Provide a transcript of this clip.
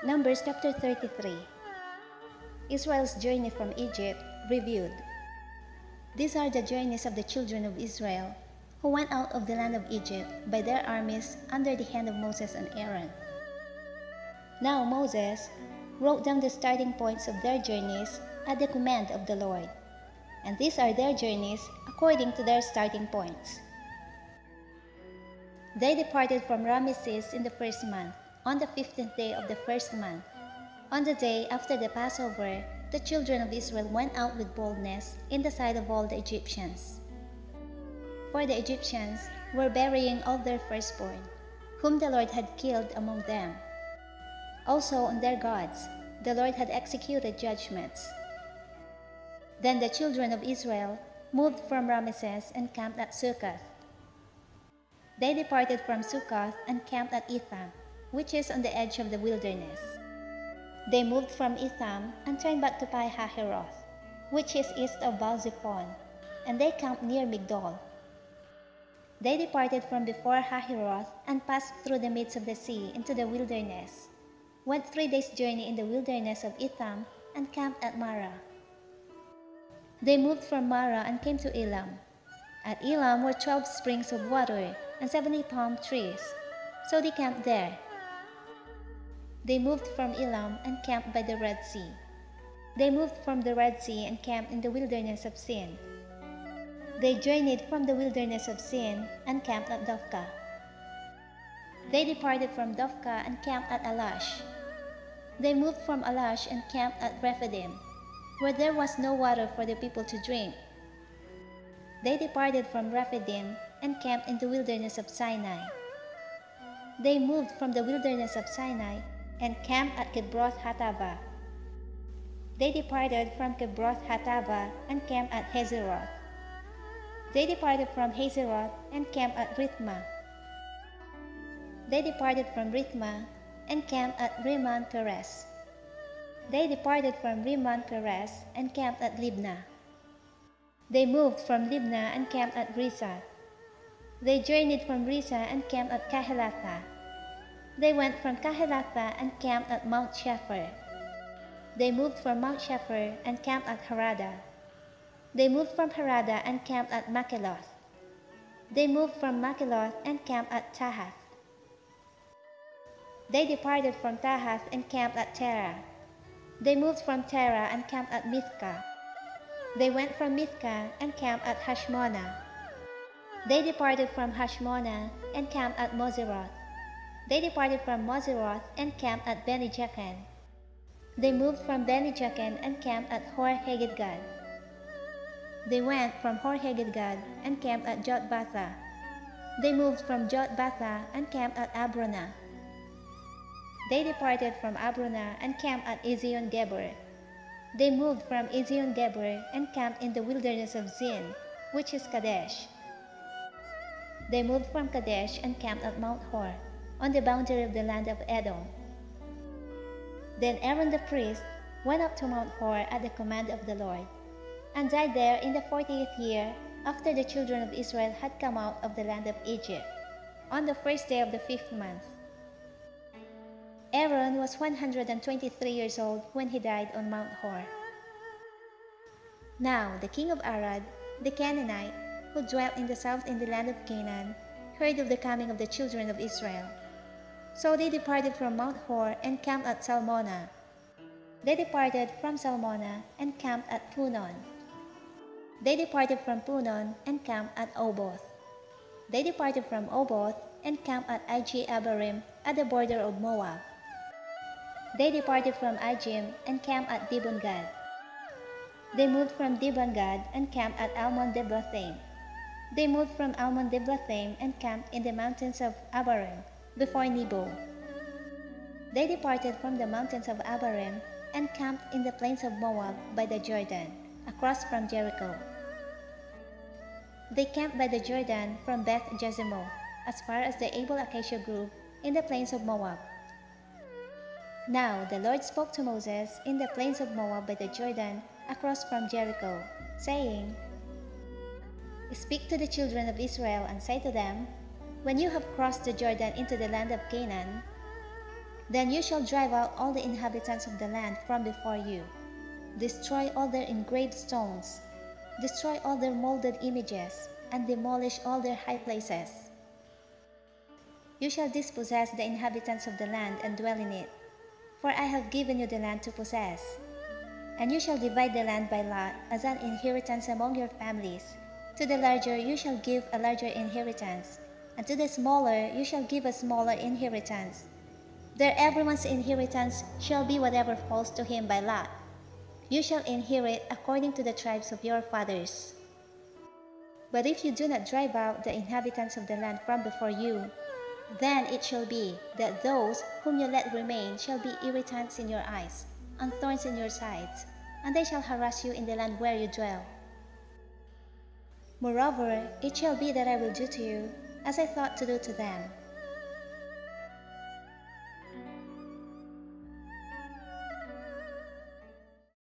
Numbers chapter 33. Israel's journey from Egypt reviewed. These are the journeys of the children of Israel who went out of the land of Egypt by their armies under the hand of Moses and Aaron. Now Moses wrote down the starting points of their journeys at the command of the Lord, and these are their journeys according to their starting points. They departed from Rameses in the first month, on the 15th day of the first month. On the day after the Passover, the children of Israel went out with boldness in the sight of all the Egyptians. For the Egyptians were burying all their firstborn, whom the Lord had killed among them. Also on their gods, the Lord had executed judgments. Then the children of Israel moved from Rameses and camped at Succoth. They departed from Succoth and camped at Etham, which is on the edge of the wilderness. They moved from Etham and turned back to Pi Hahiroth, which is east of Baal-zephon, and they camped near Migdol. They departed from before Hahiroth and passed through the midst of the sea into the wilderness, went 3 days' journey in the wilderness of Etham, and camped at Marah. They moved from Marah and came to Elim. At Elim were 12 springs of water and 70 palm trees, so they camped there. They moved from Elim and camped by the Red Sea. They moved from the Red Sea and camped in the Wilderness of Zin. They journeyed from the Wilderness of Zin and camped at Dophkah. They departed from Dophkah and camped at Alush. They moved from Alush and camped at Rephidim, where there was no water for the people to drink. They departed from Rephidim and camped in the Wilderness of Sinai. They moved from the Wilderness of Sinai and camped at Kibroth Hattaavah. They departed from Kibroth Hattaavah and camped at Hazeroth. They departed from Hazeroth and camped at Rithmah. They departed from Rithmah and camped at Rimmon Perez. They departed from Rimmon Perez and camped at Libnah. They moved from Libnah and camped at Rissah. They journeyed from Rissah and camped at Kehelatha. They went from Kehelatha and camped at Mount Shepher. They moved from Mount Shepher and camped at Harada. They moved from Harada and camped at Makheloth. They moved from Makheloth and camped at Tahath. They departed from Tahath and camped at Terah. They moved from Terah and camped at Mithkah. They went from Mithkah and camped at Hashmonah. They departed from Hashmonah and camped at Moseroth. They departed from Moseroth and camped at Bene Jaakan. They moved from Bene Jaakan and camped at Hor Hagidgad. They went from Hor Hagidgad and camped at Jotbathah. They moved from Jotbathah and camped at Abronah. They departed from Abronah and camped at Ezion Geber. They moved from Ezion Geber and camped in the Wilderness of Zin, which is Kadesh. They moved from Kadesh and camped at Mount Hor, on the boundary of the land of Edom. Then Aaron the priest went up to Mount Hor at the command of the Lord, and died there in the 40th year after the children of Israel had come out of the land of Egypt, on the first day of the 5th month. Aaron was 123 years old when he died on Mount Hor. Now the king of Arad, the Canaanite, who dwelt in the south in the land of Canaan, heard of the coming of the children of Israel. So they departed from Mount Hor and camped at Salmonah. They departed from Salmonah and camped at Punon. They departed from Punon and camped at Oboth. They departed from Oboth and camped at Ije-abarim at the border of Moab. They departed from Ajim and camped at Dibon Gad. They moved from Dibon Gad and camped at Almon Diblathaim. They moved from Almon Diblathaim and camped in the mountains of Abarim before Nebo. They departed from the mountains of Abarim and camped in the plains of Moab by the Jordan, across from Jericho. They camped by the Jordan from Beth Jesimoth as far as the Abel Acacia Grove in the plains of Moab. Now the Lord spoke to Moses in the plains of Moab by the Jordan across from Jericho, saying, Speak to the children of Israel and say to them, When you have crossed the Jordan into the land of Canaan, Then you shall drive out all the inhabitants of the land from before you. Destroy all their engraved stones, destroy all their molded images, and demolish all their high places. You shall dispossess the inhabitants of the land and dwell in it, for I have given you the land to possess. And you shall divide the land by lot as an inheritance among your families. To the larger you shall give a larger inheritance, and to the smaller you shall give a smaller inheritance. There everyone's inheritance shall be whatever falls to him by lot. You shall inherit according to the tribes of your fathers. But if you do not drive out the inhabitants of the land from before you, then it shall be that those whom you let remain shall be irritants in your eyes, and thorns in your sides, and they shall harass you in the land where you dwell. Moreover, it shall be that I will do to you as I thought to do to them,